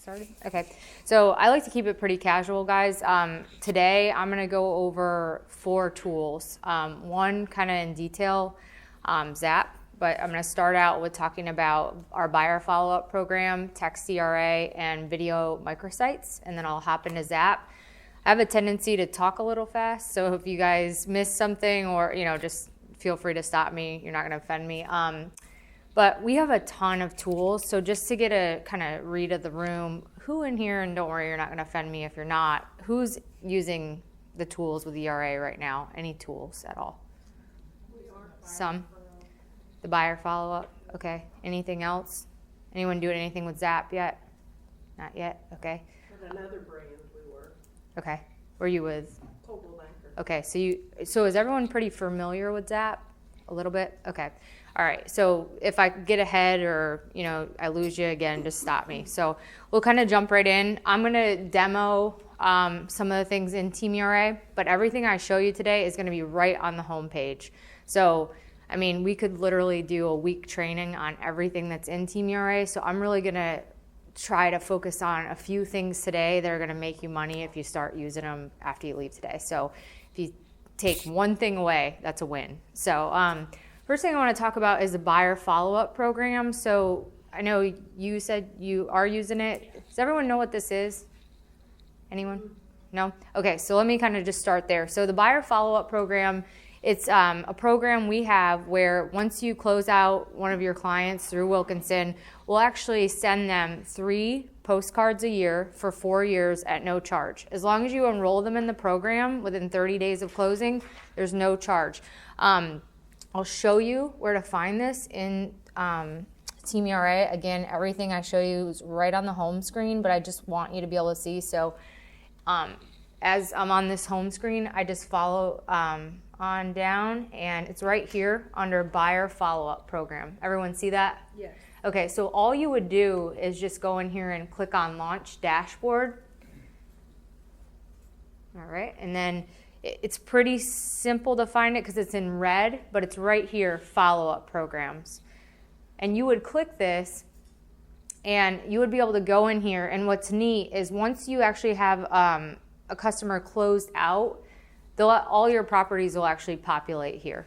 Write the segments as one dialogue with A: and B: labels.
A: Started? Okay. So I like to keep it pretty casual, guys. Today I'm going to go over 4 tools. One kind of in detail, Zap, but I'm going to start out with talking about our buyer follow-up program, text CRA, and video microsites, and then I'll hop into Zap. I have a tendency to talk a little fast, so if you guys miss something or, just feel free to stop me. You're not going to offend me. But we have a ton of tools, so just to get a kind of read of the room, who in here, and don't worry, you're not going to offend me if you're not, who's using the tools with ERA right now? Any tools at all? Some? The buyer follow-up? Okay. Anything else? Anyone doing anything with Zap yet? Not yet? Okay.
B: With another brand we were.
A: Okay. Were you with?
B: Coldwell Banker.
A: Okay, so is everyone pretty familiar with Zap? A little bit? Okay. All right, so if I get ahead or, I lose you again, just stop me. So we'll kind of jump right in. I'm going to demo some of the things in Team ERA, but everything I show you today is going to be right on the home page. So, we could literally do a week training on everything that's in Team ERA, so I'm really going to try to focus on a few things today that are going to make you money if you start using them after you leave today. So if you take one thing away, that's a win. So first thing I want to talk about is the buyer follow-up program. So I know you said you are using it. Does everyone know what this is? Anyone? No? Okay, so let me kind of just start there. So the buyer follow-up program, it's a program we have where once you close out one of your clients through Wilkinson, we'll actually send them 3 postcards a year for 4 years at no charge. As long as you enroll them in the program within 30 days of closing, there's no charge. I'll show you where to find this in Team ERA. Again, everything I show you is right on the home screen, but I just want you to be able to see. So as I'm on this home screen, I just follow on down, and it's right here under Buyer Follow-Up Program. Everyone see that?
B: Yes.
A: Okay, so all you would do is just go in here and click on Launch Dashboard. All right, and then it's pretty simple to find it because it's in red, but it's right here, Follow-Up Programs. And you would click this, and you would be able to go in here, and what's neat is once you actually have a customer closed out, all your properties will actually populate here.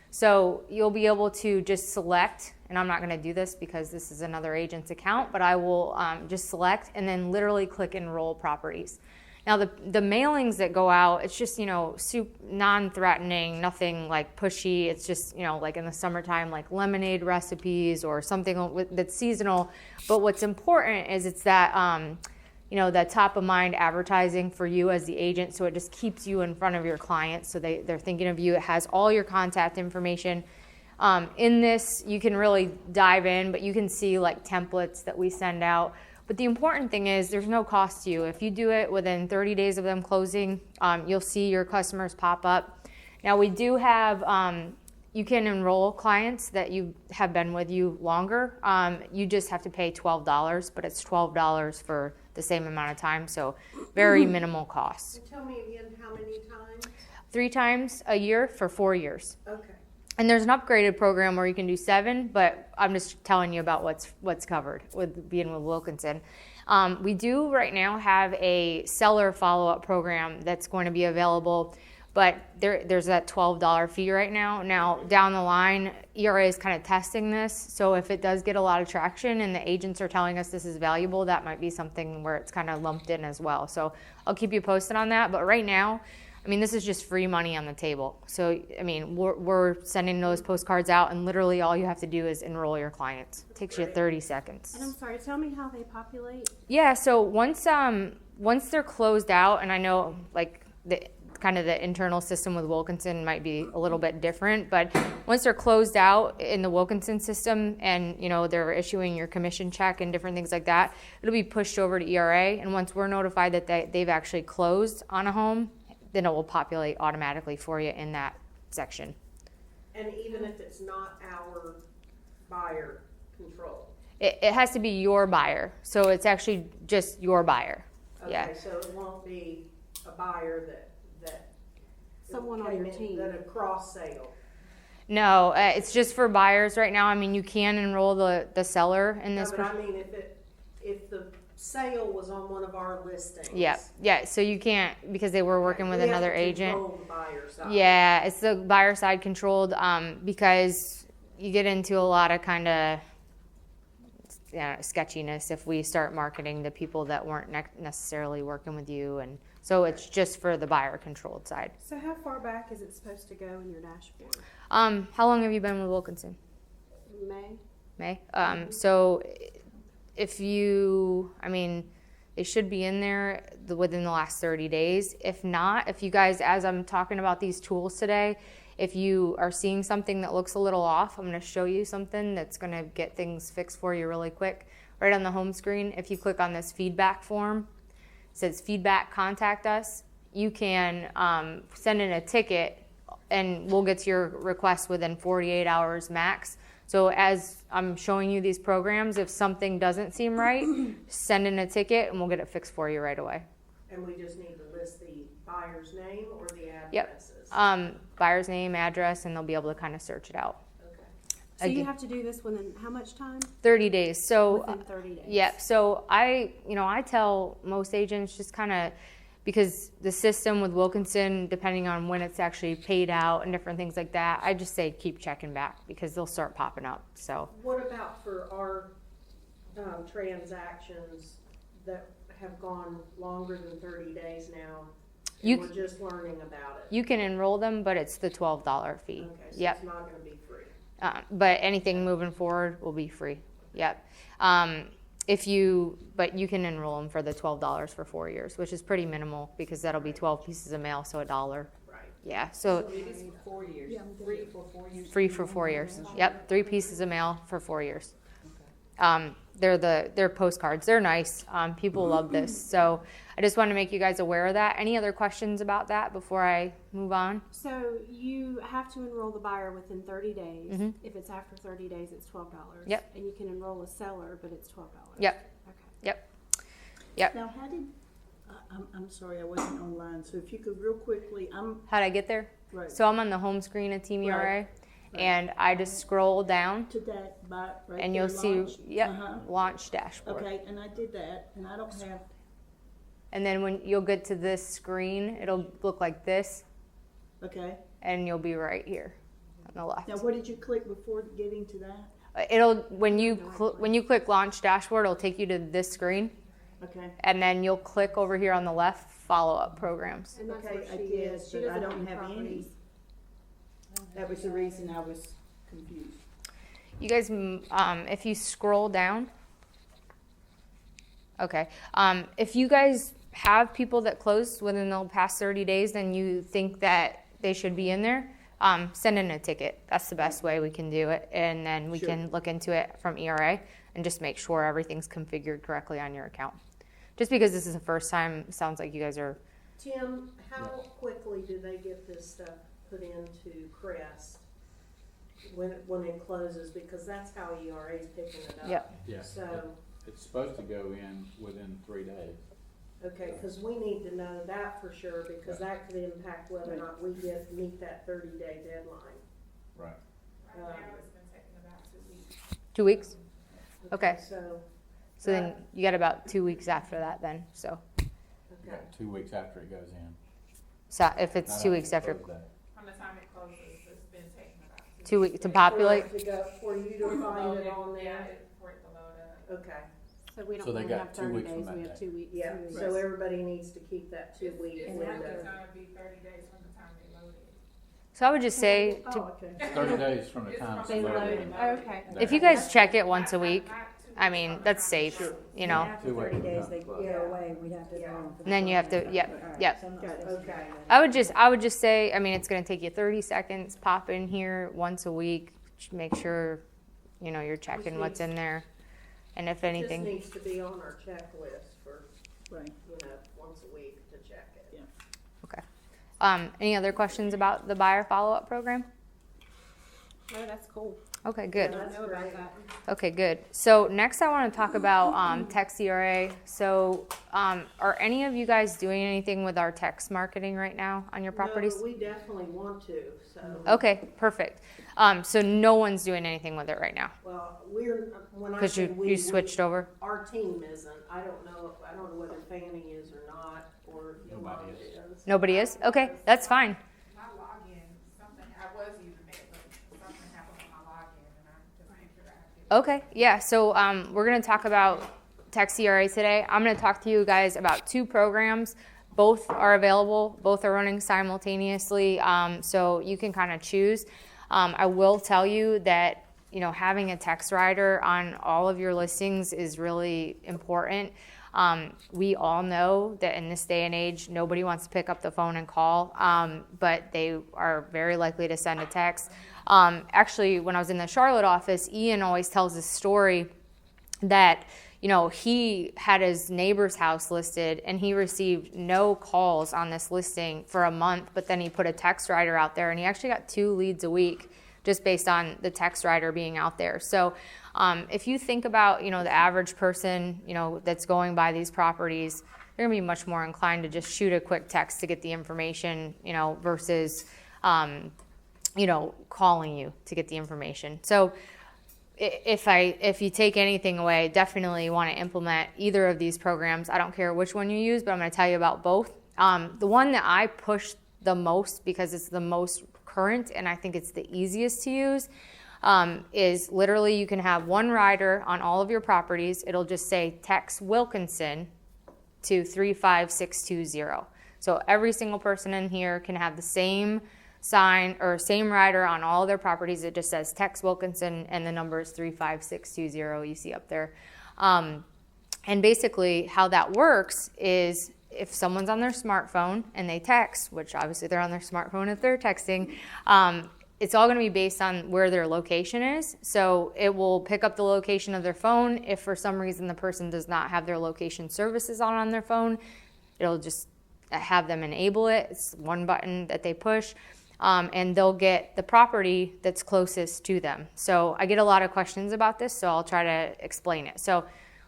A: So you'll be able to just select, and I'm not going to do this because this is another agent's account, but I will just select and then literally click Enroll Properties. Now the mailings that go out, it's just, non-threatening, nothing like pushy. It's just, like in the summertime, like lemonade recipes or something that's seasonal. But what's important is it's that, that top of mind advertising for you as the agent. So it just keeps you in front of your clients. So they're thinking of you. It has all your contact information. In this, you can really dive in, but you can see like templates that we send out. But the important thing is there's no cost to you. If you do it within 30 days of them closing, you'll see your customers pop up. Now we do have, you can enroll clients that you have been with you longer. You just have to pay $12, but it's $12 for the same amount of time, so very minimal cost.
B: And tell me again how many times?
A: 3 times a year for 4 years.
B: Okay.
A: And there's an upgraded program where you can do 7, but I'm just telling you about what's covered with being with Wilkinson. We do right now have a seller follow-up program that's going to be available, but there's that $12 fee right now. Now, down the line, ERA is kind of testing this, so if it does get a lot of traction and the agents are telling us this is valuable, that might be something where it's kind of lumped in as well. So I'll keep you posted on that, but right now, this is just free money on the table. So, we're sending those postcards out, and literally all you have to do is enroll your clients. It takes you 30 seconds.
C: And I'm sorry, tell me how they populate.
A: Yeah, so once they're closed out, and I know like the internal system with Wilkinson might be a little bit different, but once they're closed out in the Wilkinson system and they're issuing your commission check and different things like that, it'll be pushed over to ERA, and once we're notified that they've actually closed on a home, then it will populate automatically for you in that section.
B: And even if it's not our buyer control?
A: It has to be your buyer. So it's actually just your buyer.
B: Okay,
A: Yeah.
B: so it won't be a buyer that
C: Someone on
B: came
C: your
B: in,
C: team.
B: that a cross sale.
A: No, it's just for buyers right now. You can enroll the seller in this.
B: No, but if the sale was on one of our listings.
A: Yeah, so you can't, because they were working with
B: We have
A: another
B: to
A: agent.
B: control the buyer side.
A: Yeah, it's the buyer side controlled, because you get into a lot of kind of sketchiness if we start marketing to people that weren't necessarily working with you, and so it's just for the buyer controlled side.
C: So how far back is it supposed to go in your dashboard?
A: How long have you been with Wilkinson?
C: May?
A: May. So if you, they should be in there within the last 30 days. If not, if you guys, as I'm talking about these tools today, if you are seeing something that looks a little off, I'm going to show you something that's going to get things fixed for you really quick. Right on the home screen, if you click on this feedback form, it says feedback, contact us. You can send in a ticket and we'll get to your request within 48 hours max. So as I'm showing you these programs, if something doesn't seem right, send in a ticket and we'll get it fixed for you right away.
B: And we just need to list the buyer's name or the
A: Yep.
B: addresses.
A: Buyer's name, address, and they'll be able to kind of search it out.
B: Okay.
C: So you
A: Again,
C: have to do this within how much time?
A: 30 days. So
C: Within 30 days.
A: yeah, so I tell most agents just kind of, because the system with Wilkinson, depending on when it's actually paid out and different things like that, I just say keep checking back because they'll start popping up. So
B: What about for our transactions that have gone longer than 30 days now?
A: You
B: And we're just learning about it.
A: you can enroll them, but it's the $12 fee.
B: Okay, so
A: Yep.
B: it's not gonna be free.
A: But anything moving forward will be free. Yep. But you can enroll them for the $12 for 4 years, which is pretty minimal because that'll be 12 pieces of mail, so $1.
B: Right.
A: Yeah. So
D: It is for 4 years, free for 4 years.
A: free for 4 years. Yep. 3 pieces of mail for 4 years. They're postcards. They're nice. People love this. So I just want to make you guys aware of that. Any other questions about that before I move on?
C: So you have to enroll the buyer within 30 days.
A: Mhm.
C: If it's after 30 days, it's $12.
A: Yep.
C: And you can enroll a seller, but it's $12.
A: Yep.
C: Okay.
D: Now, how did, I'm sorry, I wasn't online, so if you could real quickly,
A: How'd I get there?
D: right,
A: So I'm on the home screen of Team ERA,
D: Right.
A: and I just scroll down,
D: to that, right
A: and
D: there,
A: you'll see,
D: launch. Uh-huh.
A: launch dashboard.
D: Okay, and I did that, and I don't have,
A: And then when you'll get to this screen, it'll look like this,
D: okay.
A: and you'll be right here on the left.
D: Now, what did you click before getting to that?
A: When you click launch dashboard, it'll take you to this screen,
D: Okay,
A: and then you'll click over here on the left, follow up programs.
C: And that's
D: okay,
C: what
D: I
C: she
D: did,
C: is. She
D: but I
C: doesn't
D: don't have any.
C: properties.
D: That was the reason I was confused.
A: You guys, if you scroll down, okay. If you guys have people that closed within the past 30 days, then you think that they should be in there, send in a ticket. That's the best way we can do it, and then we
D: Sure.
A: can look into it from ERA and just make sure everything's configured correctly on your account. Just because this is the first time, it sounds like you guys are.
B: Tim, how quickly do they get this stuff put into Crest when it closes? Because that's how ERA is picking it up.
A: Yep.
E: Yeah,
B: So,
E: it's supposed to go in within 3 days.
B: okay, because we need to know that for sure, because that could impact whether or not we meet that 30-day deadline.
E: Right.
B: Um,
F: Right now, it's been taking about 2 weeks.
A: 2 weeks. Okay.
B: So,
A: Then you got about 2 weeks after that. Then
B: okay.
E: 2 weeks after it goes in.
A: so if it's
E: Not
A: 2 weeks after
E: close day.
F: From the time it closes, it's been taking about
A: 2 weeks to populate.
B: For you to find it on
F: Yeah,
B: there?
F: for it to load up.
B: Okay,
C: So we don't
E: So they
C: only
E: got
C: have
E: 2
C: 30
E: weeks from
C: days,
E: that
C: we have
E: day.
C: 2 weeks.
B: yeah,
C: 2 weeks.
B: so everybody needs to keep that 2-week
F: It's
B: window.
F: gonna be 30 days from the time they load it.
A: So I would just say to
D: Oh, okay.
E: 30 days from the
F: It's
E: time
F: from
E: it's
C: They
F: the time
E: loaded.
C: loaded.
F: they load it.
C: Okay.
A: if you guys check it once a week,
F: Not 2
A: I
F: weeks
A: mean
F: from the
A: that's
F: time
A: safe,
F: they load it.
A: you know.
G: After
E: 2
G: 30
E: weeks,
G: days,
E: not
G: they
E: close.
G: go away, we'd have to.
B: Yeah.
G: enroll them for
A: And then you have to-
G: 12
A: yep,
G: Alright,
A: yep.
G: so I'm not
B: Good,
G: supposed to
B: okay.
G: do that.
A: I would just say, I mean, it's going to take you 30 seconds. Pop in here once a week. Make sure, you're checking what's in there. And if
B: It just
A: anything,
B: needs to be on our checklist for,
D: Right.
B: once a week to check it.
A: any other questions about the buyer follow-up program?
C: Oh, that's cool.
A: Okay,
C: I
A: good.
C: don't
B: That's
C: know about
B: great.
C: that.
A: Okay, good. So next I want to talk about text CRA. So are any of you guys doing anything with our text marketing right now on your properties?
B: No, we definitely want to, so.
A: Okay, perfect. So no one's doing anything with it right now.
B: Well, we when I
A: Because
B: say
A: you switched over?
B: our team isn't. I don't know whether Fannie is or not, or if
E: Nobody
B: Yolanda
E: is.
B: is.
A: Nobody is? Okay, that's fine.
F: My login, I was using it, but something happened with my login and I just can't figure out how to get it.
A: Okay, yeah, so we're going to talk about Text CRA today. I'm going to talk to you guys about two programs. Both are available. Both are running simultaneously, so you can kind of choose. I will tell you that, you know, having a text rider on all of your listings is really important. We all know that in this day and age, nobody wants to pick up the phone and call, but they are very likely to send a text. Actually, when I was in the Charlotte office, Ian always tells this story that, you know, he had his neighbor's house listed and he received no calls on this listing for a month, but then he put a text rider out there and he actually got 2 leads a week just based on the text rider being out there. So if you think about, you know, the average person, you know, that's going by these properties, they're gonna be much more inclined to just shoot a quick text to get the information, you know, versus, you know, calling you to get the information. So if you take anything away, definitely want to implement either of these programs. I don't care which one you use, but I'm going to tell you about both. The one that I push the most because it's the most current and I think it's the easiest to use is literally you can have one rider on all of your properties. It'll just say text Wilkinson to 35620. So every single person in here can have the same sign or same rider on all their properties. It just says text Wilkinson and the number is 35620 you see up there. And basically how that works is if someone's on their smartphone and they text, which obviously they're on their smartphone if they're texting, it's all going to be based on where their location is. So it will pick up the location of their phone. If for some reason the person does not have their location services on their phone, it'll just have them enable it. It's one button that they push. And they'll get the property that's closest to them. So I get a lot of questions about this, so I'll try to explain it. So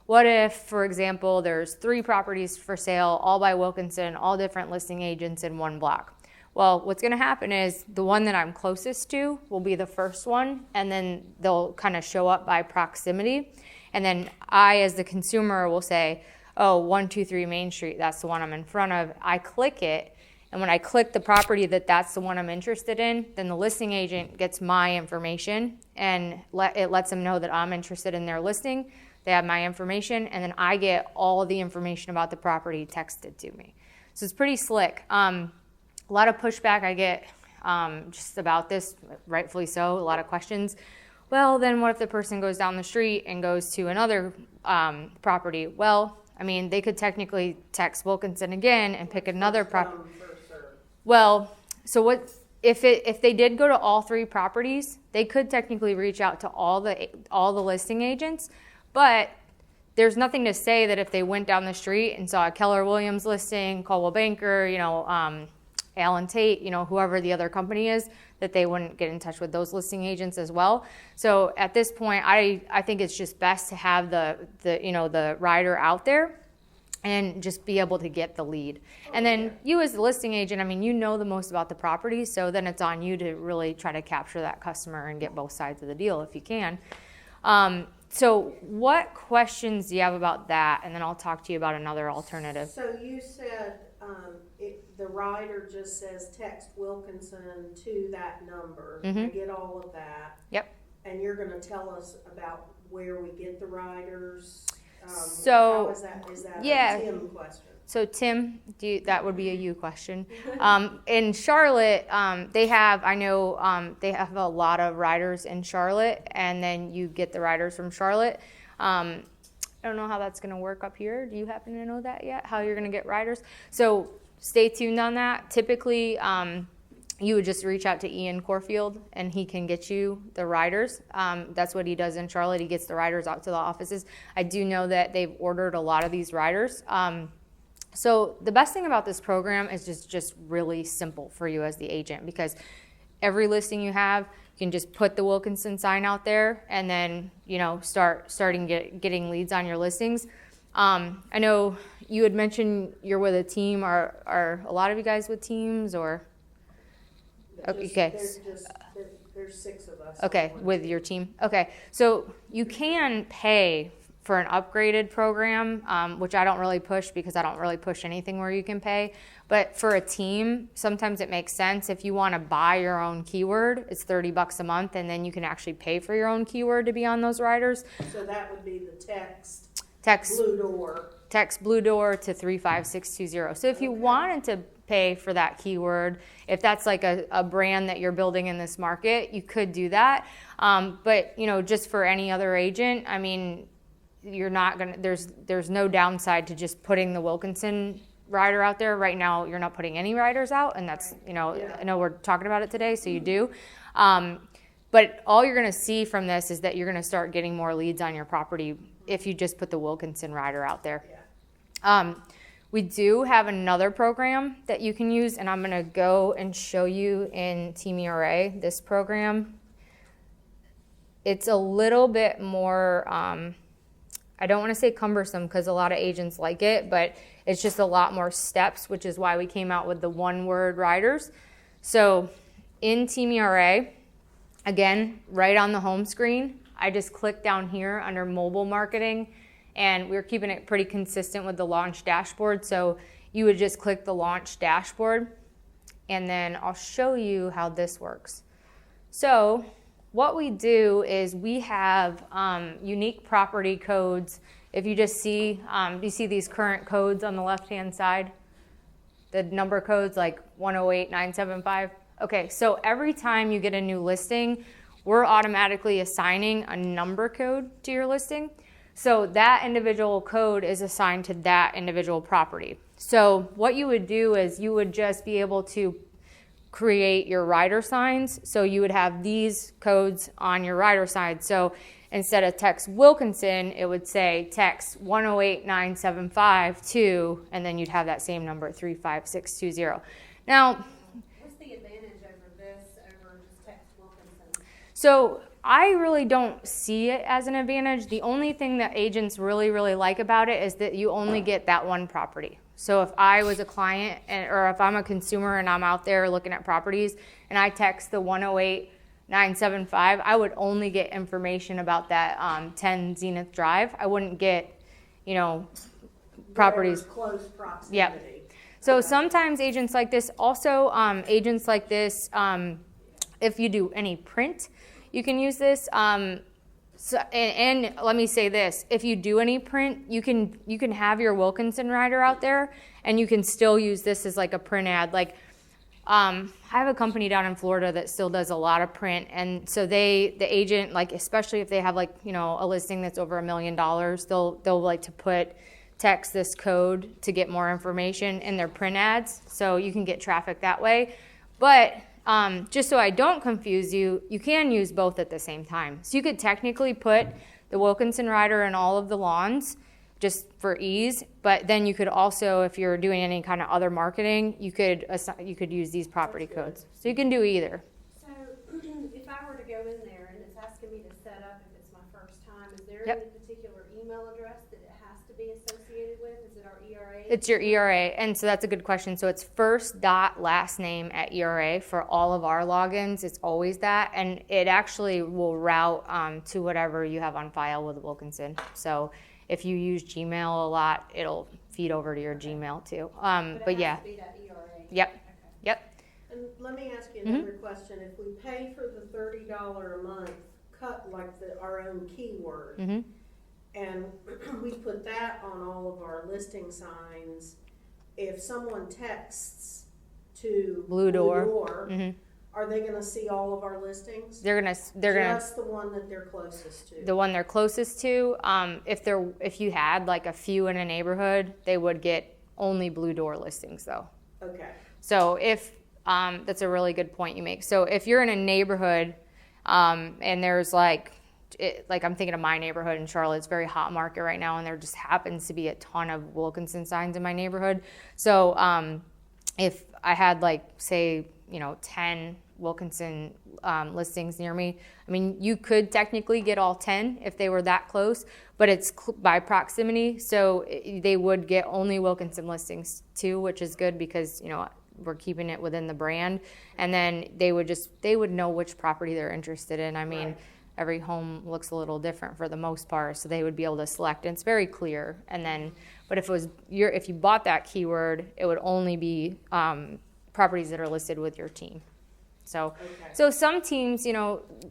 A: what if, for example, there's 3 properties for sale, all by Wilkinson, all different listing agents in one block? Well, what's going to happen is the one that I'm closest to will be the first one, and then they'll kind of show up by proximity. And then I, as the consumer, will say, oh, 123 Main Street, that's the one I'm in front of. I click it. And when I click the property that's the one I'm interested in, then the listing agent gets my information and it lets them know that I'm interested in their listing. They have my information, and then I get all of the information about the property texted to me. So it's pretty slick. A lot of pushback I get just about this, rightfully so, a lot of questions. Well, then what if the person goes down the street and goes to another property? Well, I mean, they could technically text Wilkinson again and pick another property. Well, so what if they did go to all 3 properties, they could technically reach out to all the listing agents, but there's nothing to say that if they went down the street and saw a Keller Williams listing, Coldwell Banker, you know, Allen Tate, you know, whoever the other company is, that they wouldn't get in touch with those listing agents as well. So at this point, I think it's just best to have the rider out there and just be able to get the lead. And then you as the listing agent, I mean, you know the most about the property, so then it's on you to really try to capture that customer and get both sides of the deal if you can. So what questions do you have about that? And then I'll talk to you about another alternative.
B: So you said the rider just says text Wilkinson to that number. I get all of that.
A: Yep.
B: And you're going to tell us about where we get the riders.
A: So
B: how is that
A: yeah.
B: a Tim question?
A: So Tim, that would be a you question. In Charlotte, they have a lot of riders in Charlotte, and then you get the riders from Charlotte. I don't know how that's going to work up here. Do you happen to know that yet? How you're going to get riders? So stay tuned on that. Typically, you would just reach out to Ian Corfield, and he can get you the riders. That's what he does in Charlotte. He gets the riders out to the offices. I do know that they've ordered a lot of these riders. So the best thing about this program is just really simple for you as the agent, because every listing you have, you can just put the Wilkinson sign out there and then, you know, starting getting leads on your listings. I know you had mentioned you're with a team. Are a lot of you guys with teams or? Okay.
B: There's 6 of us.
A: Okay,
B: on one
A: with
B: team.
A: your team. Okay, so you can pay for an upgraded program, which I don't really push because I don't really push anything where you can pay. But for a team, sometimes it makes sense if you want to buy your own keyword. It's $30 a month, and then you can actually pay for your own keyword to be on those riders.
B: So that would be the text,
A: Text
B: Blue Door.
A: to 35620. So if you wanted to pay for that keyword, if that's like a brand that you're building in this market, you could do that. But just for any other agent, I mean, you're not gonna. There's no downside to just putting the Wilkinson rider out there. Right now, you're not putting any riders out, and that's I know we're talking about it today, so you do. But all you're gonna see from this is that you're gonna start getting more leads on your property if you just put the Wilkinson rider out there. We do have another program that you can use, and I'm going to go and show you in Team ERA, this program. It's a little bit more, I don't want to say cumbersome because a lot of agents like it, but it's just a lot more steps, which is why we came out with the one-word riders. So in Team ERA, again, right on the home screen, I just click down here under mobile marketing, and we're keeping it pretty consistent with the launch dashboard. So you would just click the launch dashboard, and then I'll show you how this works. So what we do is we have unique property codes. If you just see, do you see these current codes on the left-hand side? The number codes like 108975. Okay, so every time you get a new listing, we're automatically assigning a number code to your listing. So that individual code is assigned to that individual property. So what you would do is you would just be able to create your rider signs. So you would have these codes on your rider sign. So instead of text Wilkinson, it would say text 108975 and then you'd have that same number, 35620. Now,
C: What's the advantage over this over just text Wilkinson?
A: so I really don't see it as an advantage. The only thing that agents really, really like about it is that you only get that one property. So if I was a client or if I'm a consumer and I'm out there looking at properties and I text the 108975, I would only get information about that 10 Zenith Drive. I wouldn't get, properties.
B: There's close proximity.
A: Yep. So sometimes agents like this, also if you do any print, you can use this. So, and let me say this: if you do any print, you can have your Wilkinson rider out there, and you can still use this as like a print ad. Like, I have a company down in Florida that still does a lot of print, and so the agent, like especially if they have like a listing that's over $1 million, they'll like to text this code to get more information in their print ads, so you can get traffic that way. But just so I don't confuse you, you can use both at the same time. So you could technically put the Wilkinson rider in all of the lawns just for ease, but then you could also, if you're doing any kind of other marketing, you could use these property codes. So you can do either.
C: So if I were to go in there and it's asking me to set up if it's my first time, is there
A: Yep.
C: any particular email address that it has to be associated with? Is it our ERA?
A: It's your ERA, and so that's a good question. So it's first dot last name at ERA for all of our logins. It's always that, and it actually will route to whatever you have on file with Wilkinson. So if you use Gmail a lot, it'll feed over to your Gmail too. But yeah,
C: It has to be that ERA.
A: yep,
C: Okay.
A: yep.
B: And let me ask you another question. If we pay for the $30 a month, cut like our own keyword,
A: hmm
B: and we put that on all of our listing signs, if someone texts to
A: Blue Door. hmm
B: are they gonna see all of our listings?
A: They're gonna
B: Just the one that they're closest to?
A: the one they're closest to. If you had like a few in a neighborhood, they would get only Blue Door listings though.
B: Okay.
A: So if that's a really good point you make. So if you're in a neighborhood and there's like I'm thinking of my neighborhood in Charlotte, it's a very hot market right now, and there just happens to be a ton of Wilkinson signs in my neighborhood. So if I had like say 10 Wilkinson listings near me, I mean you could technically get all 10 if they were that close, but it's by proximity, so they would get only Wilkinson listings too, which is good because we're keeping it within the brand. And then they would know which property they're interested in. I mean,
B: Right.
A: every home looks a little different for the most part, so they would be able to select, and it's very clear. And then, but if you bought that keyword, it would only be properties that are listed with your team. So,
B: Okay.
A: so some teams,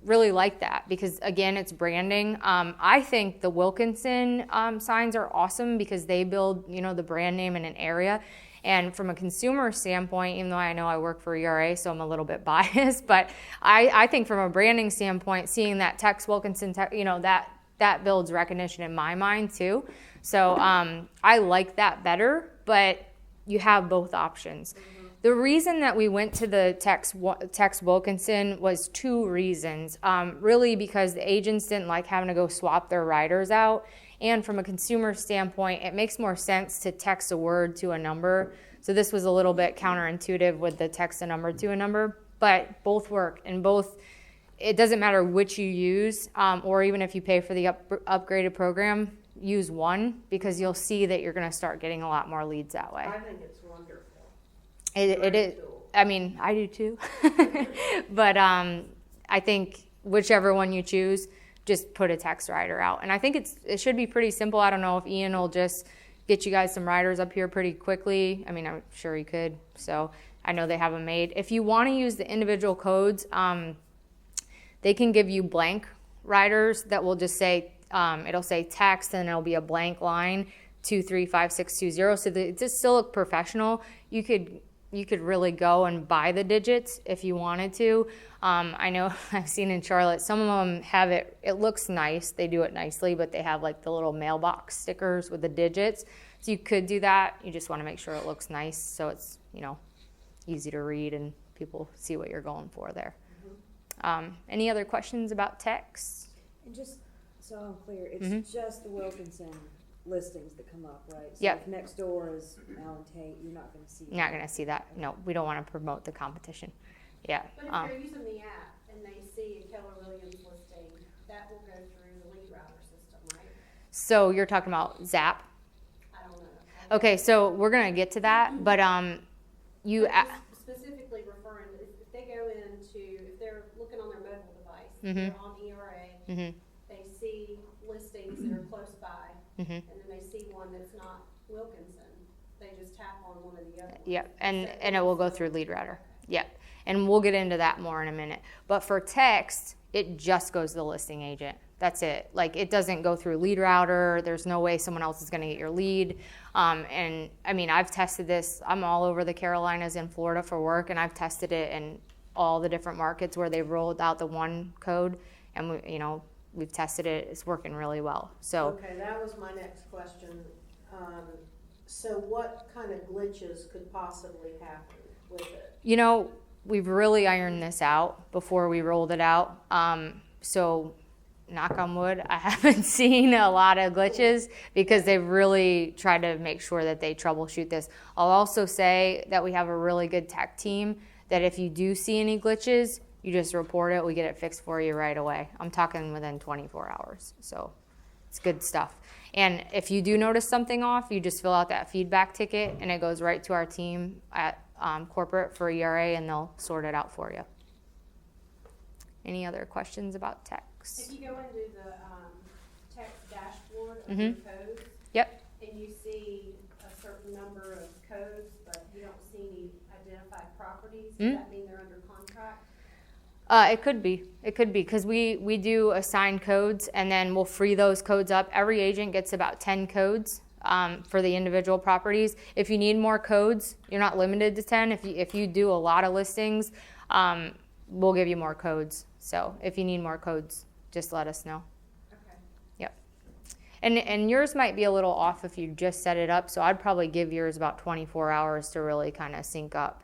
A: really like that because again, it's branding. I think the Wilkinson signs are awesome because they build, the brand name in an area. And from a consumer standpoint, even though I know I work for ERA, so I'm a little bit biased, but I think from a branding standpoint, seeing that Tex Wilkinson, that builds recognition in my mind too. So I like that better, but you have both options. The reason that we went to the Tex Wilkinson was two reasons. Really because the agents didn't like having to go swap their riders out. And from a consumer standpoint, it makes more sense to text a word to a number. So this was a little bit counterintuitive with the text a number to a number, but both work. And both, it doesn't matter which you use, or even if you pay for the upgraded program, use one because you'll see that you're going to start getting a lot more leads that way.
B: I think it's wonderful.
A: It
B: Great
A: is.
B: tool.
A: I mean, I do too. But I think whichever one you choose, just put a text rider out. And I think it should be pretty simple. I don't know if Ian will just get you guys some riders up here pretty quickly. I mean, I'm sure he could. So I know they have them made. If you want to use the individual codes, they can give you blank riders that will just say, it'll say text and it'll be a blank line 235620. So it just still look professional. You could really go and buy the digits if you wanted to. I know I've seen in Charlotte, some of them have it looks nice. They do it nicely, but they have like the little mailbox stickers with the digits. So you could do that. You just want to make sure it looks nice so it's, easy to read and people see what you're going for there. Any other questions about text?
G: And just so I'm clear, it's
A: Mhm.
G: just the Wilkinson listings that come up, right? So
A: Yep.
G: if next door is Allen Tate, you're not gonna see
A: You're not going to see that. No, we don't want to promote the competition. Yeah.
C: But if they're using the app and they see a Keller Williams listing, that will go through the lead router system, right?
A: So you're talking about Zap.
C: I don't know.
A: Okay, so we're going to get to that, but you
C: But just specifically referring, if they go if they're looking on their mobile device,
A: Mhm.
C: they're on ERA,
A: Mhm.
C: they see listings that are close by,
A: Mhm.
C: and then they see one that's not Wilkinson, they just tap on one of the other ones.
A: Yep, and it will go through lead router. Yep, and we'll get into that more in a minute. But for text, it just goes to the listing agent. That's it. Like it doesn't go through lead router. There's no way someone else is going to get your lead. And I mean, I've tested this. I'm all over the Carolinas and Florida for work, and I've tested it in all the different markets where they've rolled out the one code, and we've tested it. It's working really well. So.
B: Okay, that was my next question. So what kind of glitches could possibly happen with it?
A: We've really ironed this out before we rolled it out. So, knock on wood, I haven't seen a lot of glitches because they've really tried to make sure that they troubleshoot this. I'll also say that we have a really good tech team that if you do see any glitches, you just report it. We get it fixed for you right away. I'm talking within 24 hours. So, it's good stuff. And if you do notice something off, you just fill out that feedback ticket and it goes right to our team at corporate for ERA and they'll sort it out for you. Any other questions about text?
C: If you go into the text dashboard of
A: Mhm.
C: your codes,
A: Yep.
C: and you see a certain number of codes, but you don't see any identified properties, does
A: Mm.
C: that mean they're under contract?
A: It could be because we do assign codes and then we'll free those codes up. Every agent gets about 10 codes for the individual properties. If you need more codes, you're not limited to 10. If you do a lot of listings, we'll give you more codes. So if you need more codes, just let us know.
C: Okay.
A: Yep. And yours might be a little off if you just set it up. So I'd probably give yours about 24 hours to really kind of sync up.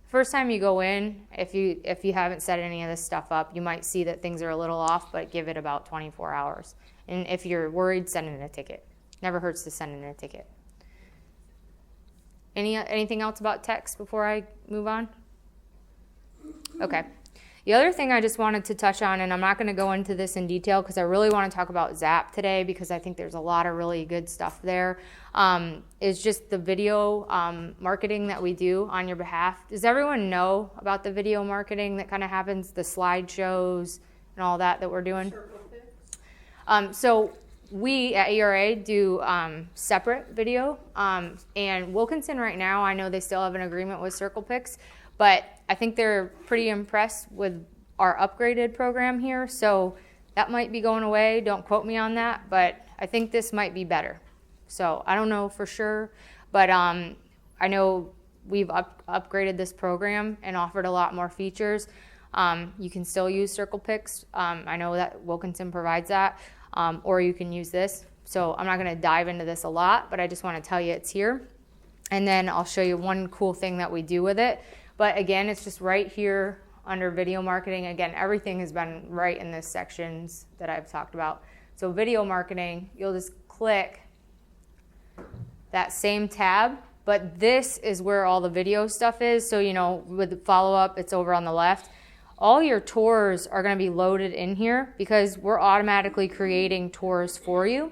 A: First time you go in, if you haven't set any of this stuff up, you might see that things are a little off, but give it about 24 hours. And if you're worried, send in a ticket. Never hurts to send in a ticket. Anything else about text before I move on? Okay. The other thing I just wanted to touch on, and I'm not going to go into this in detail because I really want to talk about Zap today because I think there's a lot of really good stuff there, is just the video marketing that we do on your behalf. Does everyone know about the video marketing that kind of happens, the slideshows and all that we're doing?
B: Circle Fix?
A: So we at ERA do separate video, and Wilkinson right now, I know they still have an agreement with CirclePix, but I think they're pretty impressed with our upgraded program here, so that might be going away. Don't quote me on that, but I think this might be better. So I don't know for sure, but I know we've upgraded this program and offered a lot more features. You can still use CirclePix. I know that Wilkinson provides that, or you can use this. So I'm not going to dive into this a lot, but I just want to tell you it's here. And then I'll show you one cool thing that we do with it. But again, it's just right here under video marketing. Again, everything has been right in the sections that I've talked about. So video marketing, you'll just click that same tab, but this is where all the video stuff is. So, with the follow-up, it's over on the left. All your tours are going to be loaded in here because we're automatically creating tours for you.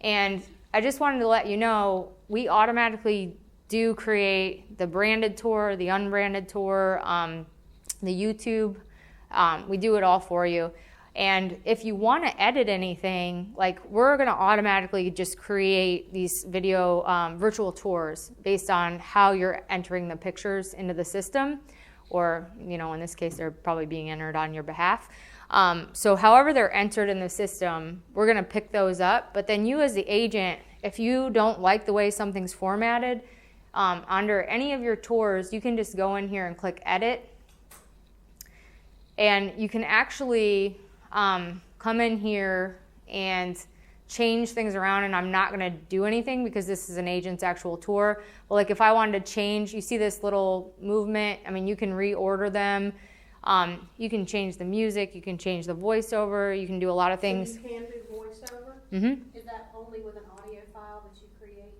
A: And I just wanted to let you know, we automatically do create the branded tour, the unbranded tour, the YouTube. We do it all for you. And if you want to edit anything, we're going to automatically just create these video virtual tours based on how you're entering the pictures into the system. Or, in this case, they're probably being entered on your behalf. So however they're entered in the system, we're going to pick those up. But then you as the agent, if you don't like the way something's formatted, under any of your tours, you can just go in here and click edit. And you can actually come in here and change things around, and I'm not going to do anything because this is an agent's actual tour. But if I wanted to change, you see this little movement, you can reorder them. You can change the music, you can change the voiceover, you can do a lot of things.
B: So you can do voiceover?
A: Mm-hmm.
C: Is that only with an audio file that you create?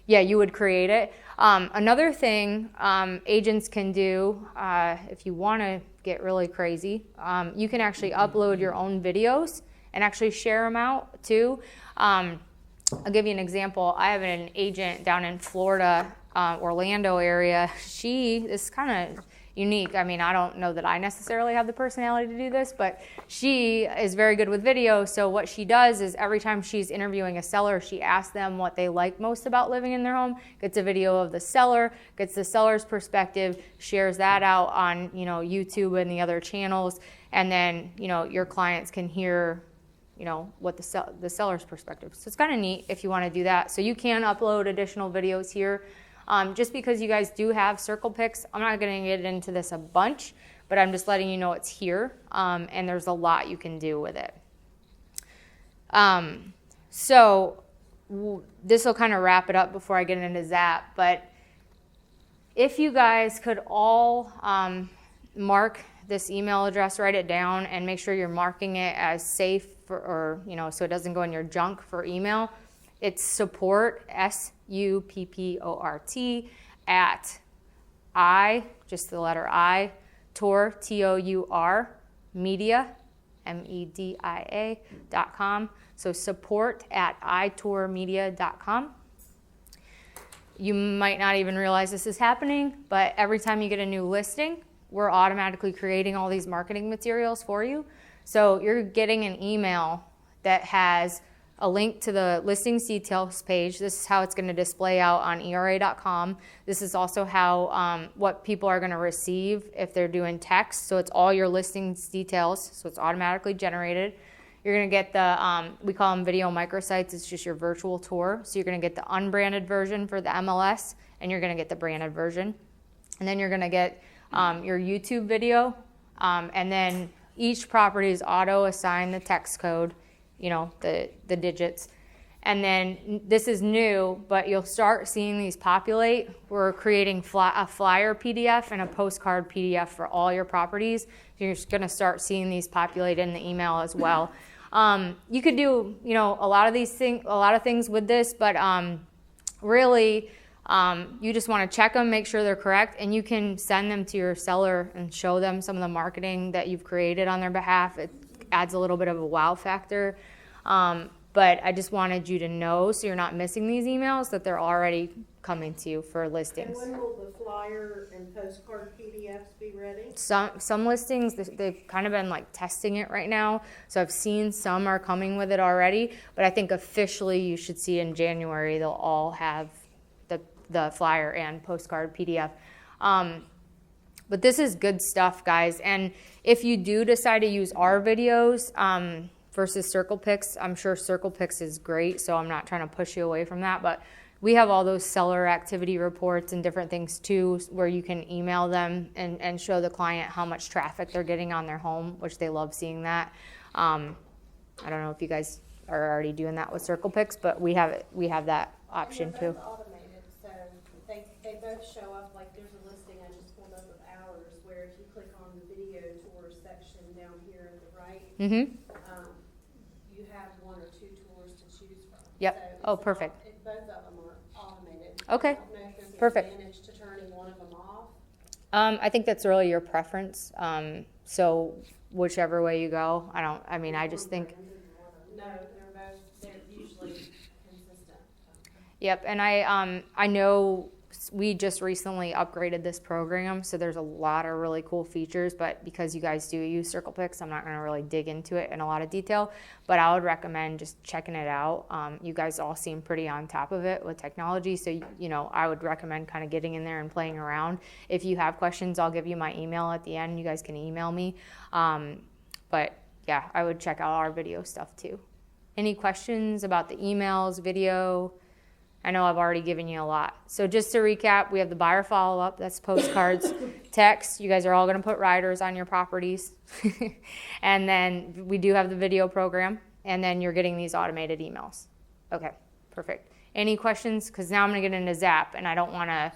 A: Yeah, you would create it. Another thing agents can do, if you want to get really crazy, you can actually upload your own videos and actually share them out too. I'll give you an example. I have an agent down in Florida, Orlando area. This is kind of unique. I don't know that I necessarily have the personality to do this, but she is very good with video. So what she does is every time she's interviewing a seller, she asks them what they like most about living in their home, gets a video of the seller, gets the seller's perspective, shares that out on, YouTube and the other channels. And then, your clients can hear what the seller's perspective. So it's kind of neat if you want to do that. So you can upload additional videos here. Just because you guys do have CirclePix, I'm not going to get into this a bunch, but I'm just letting you know it's here, and there's a lot you can do with it. So this will kind of wrap it up before I get into Zap, but if you guys could all mark this email address, write it down, and make sure you're marking it as safe so it doesn't go in your junk for email. It's support, SUPPORT, at just the letter I, tour, TOUR, media, MEDIA.com. So support at itourmedia.com. You might not even realize this is happening, but every time you get a new listing, we're automatically creating all these marketing materials for you. So you're getting an email that has a link to the listings details page. This is how it's going to display out on ERA.com. This is also how what people are going to receive if they're doing text. So it's all your listings details. So it's automatically generated. You're going to get the, we call them video microsites. It's just your virtual tour. So you're going to get the unbranded version for the MLS, and you're going to get the branded version. And then you're going to get your YouTube video. And then each property is auto-assigned the text code, the digits. And then this is new, but you'll start seeing these populate. We're creating a flyer PDF and a postcard PDF for all your properties. You're just going to start seeing these populate in the email as well. You could do, a lot of things with this, but really You just want to check them, make sure they're correct, and you can send them to your seller and show them some of the marketing that you've created on their behalf. It adds a little bit of a wow factor. But I just wanted you to know, so you're not missing these emails, that they're already coming to you for
B: And
A: listings.
B: when will the flyer and postcard PDFs be ready?
A: Some listings, they've kind of been like testing it right now. So I've seen some are coming with it already, but I think officially you should see in January they'll all have the flyer and postcard PDF. But this is good stuff, guys. And if you do decide to use our videos versus CirclePix, I'm sure CirclePix is great, so I'm not trying to push you away from that. But we have all those seller activity reports and different things too, where you can email them and show the client how much traffic they're getting on their home, which they love seeing that. I don't know if you guys are already doing that with CirclePix, but we have that option
C: And
A: too.
C: they're both automated, so they both show up, like there's a listing I just pulled up of ours, where if you click on the video tours section down here at the right,
A: Mm-hmm.
C: you have one or two tours to choose from.
A: Yep.
C: So
A: Oh,
C: it's
A: perfect.
C: both of them are automated.
A: Okay.
C: I don't know if there's an
A: Perfect.
C: advantage to turning one of them off.
A: I think that's really your preference. So whichever way you go, I just think,
C: No, they're usually consistent.
A: yep. And I know we just recently upgraded this program, so there's a lot of really cool features, but because you guys do use CirclePix, I'm not going to really dig into it in a lot of detail, but I would recommend just checking it out. You guys all seem pretty on top of it with technology, so I would recommend kind of getting in there and playing around. If you have questions, I'll give you my email at the end. You guys can email me. But yeah, I would check out our video stuff too. Any questions about the emails, video? I know I've already given you a lot. So just to recap, we have the buyer follow-up, that's postcards, text. You guys are all going to put riders on your properties. And then we do have the video program, and then you're getting these automated emails. Okay, perfect. Any questions? Because now I'm going to get into Zap, and I don't want to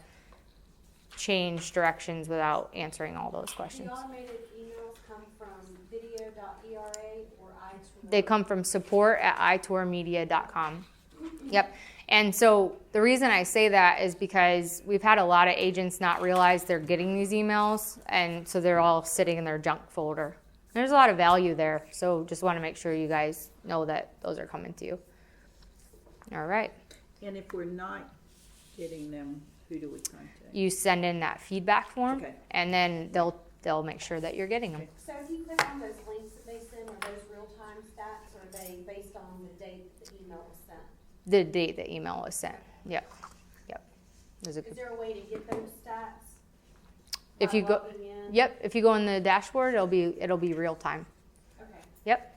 A: change directions without answering all those questions.
C: The automated emails come from video.era or iTour?
A: They come from support@itourmedia.com. Yep. And so the reason I say that is because we've had a lot of agents not realize they're getting these emails, and so they're all sitting in their junk folder. There's a lot of value there, so just want to make sure you guys know that those are coming to you. All right.
D: And if we're not getting them, who do we contact?
A: You send in that feedback form,
D: Okay.
A: and then they'll make sure that you're getting them.
D: Okay.
C: So if you click on those links that they send, are those real-time stats, or are they based on the date that the email was sent?
A: The date the email was sent. Yep. Those are
C: Is
A: good.
C: there a way to get those stats?
A: If
C: by
A: you go,
C: logging in?
A: yep. If you go in the dashboard, it'll be real time.
C: Okay.
A: Yep.